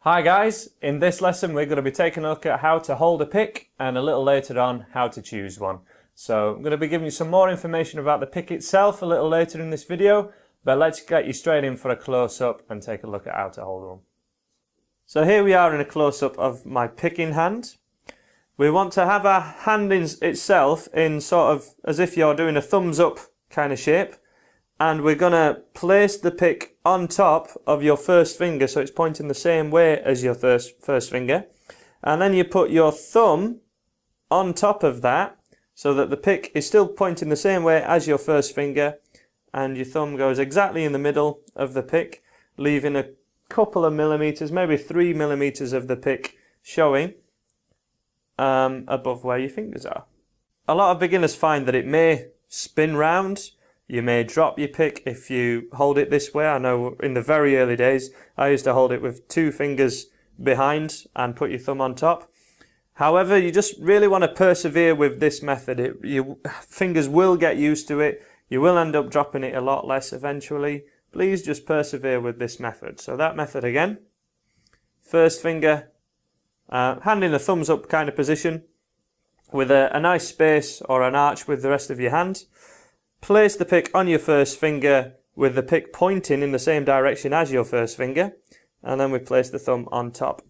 Hi guys, in this lesson we're going to be taking a look at how to hold a pick and a little later on how to choose one. So I'm going to be giving you some more information about the pick itself a little later in this video, but let's get you straight in for a close-up and take a look at how to hold one. So here we are in a close-up of my picking hand. We want to have our hand itself in sort of as if you're doing a thumbs up kind of shape. And we're going to place the pick on top of your first finger so it's pointing the same way as your first finger. And then you put your thumb on top of that so that the pick is still pointing the same way as your first finger. And your thumb goes exactly in the middle of the pick, leaving a couple of millimeters, maybe 3 millimeters of the pick showing above where your fingers are. A lot of beginners find that it may spin round. You may drop your pick if you hold it this way. I know in the very early days I used to hold it with 2 fingers behind and put your thumb on top. However, you just really want to persevere with this method. Your fingers will get used to it. You will end up dropping it a lot less eventually. Please just persevere with this method. So that method again, first finger, hand in a thumbs up kind of position with a nice space or an arch with the rest of your hand. Place the pick on your first finger with the pick pointing in the same direction as your first finger, and then we place the thumb on top.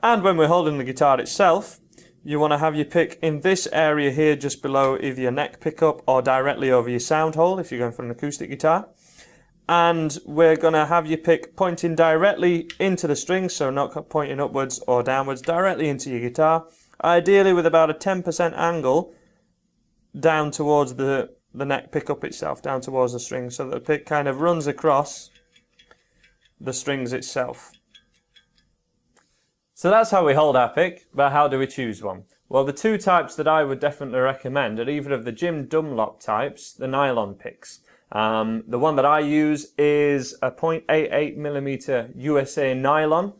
And when we're holding the guitar itself, you want to have your pick in this area here just below either your neck pickup or directly over your sound hole if you're going for an acoustic guitar. And we're going to have your pick pointing directly into the strings, so not pointing upwards or downwards, directly into your guitar, ideally with about a 10% angle down towards the neck pickup itself, down towards the string, so that the pick kind of runs across the strings itself. So that's how we hold our pick, but how do we choose one? Well, the 2 types that I would definitely recommend are either of the Jim Dunlop types, the nylon picks. The one that I use is a 0.88mm USA nylon,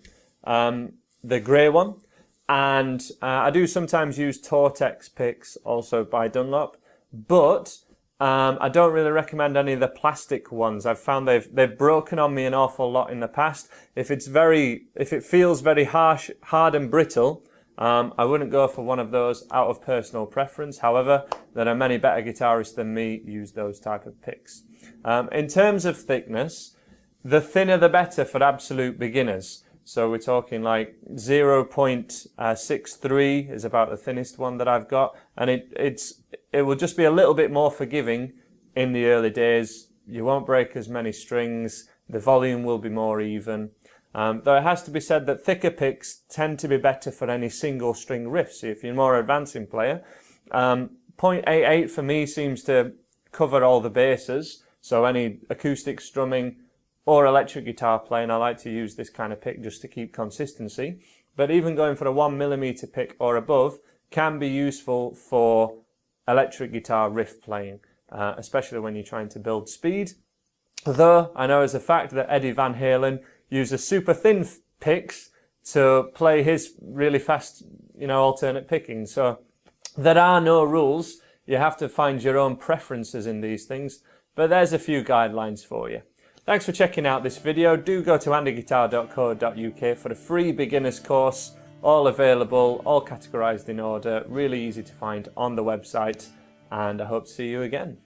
the grey one, and I do sometimes use Tortex picks also by Dunlop, but I don't really recommend any of the plastic ones. I've found they've broken on me an awful lot in the past. If it feels very harsh, hard and brittle, I wouldn't go for one of those out of personal preference. However, there are many better guitarists than me use those type of picks. In terms of thickness, the thinner the better for absolute beginners. So we're talking like 0.63 is about the thinnest one that I've got, and it will just be a little bit more forgiving in the early days. You won't break as many strings, the volume will be more even. Though it has to be said that thicker picks tend to be better for any single string riff. So if you're a more advancing player, 0.88 for me seems to cover all the bases. So any acoustic strumming or electric guitar playing, I like to use this kind of pick just to keep consistency. But even going for a 1mm pick or above can be useful for electric guitar riff playing, especially when you're trying to build speed. Though I know as a fact that Eddie Van Halen uses super thin picks to play his really fast, alternate picking. So there are no rules. You have to find your own preferences in these things, but there's a few guidelines for you. Thanks for checking out this video. Do go to andyguitar.co.uk for a free beginners course, all available, all categorized in order, really easy to find on the website, and I hope to see you again.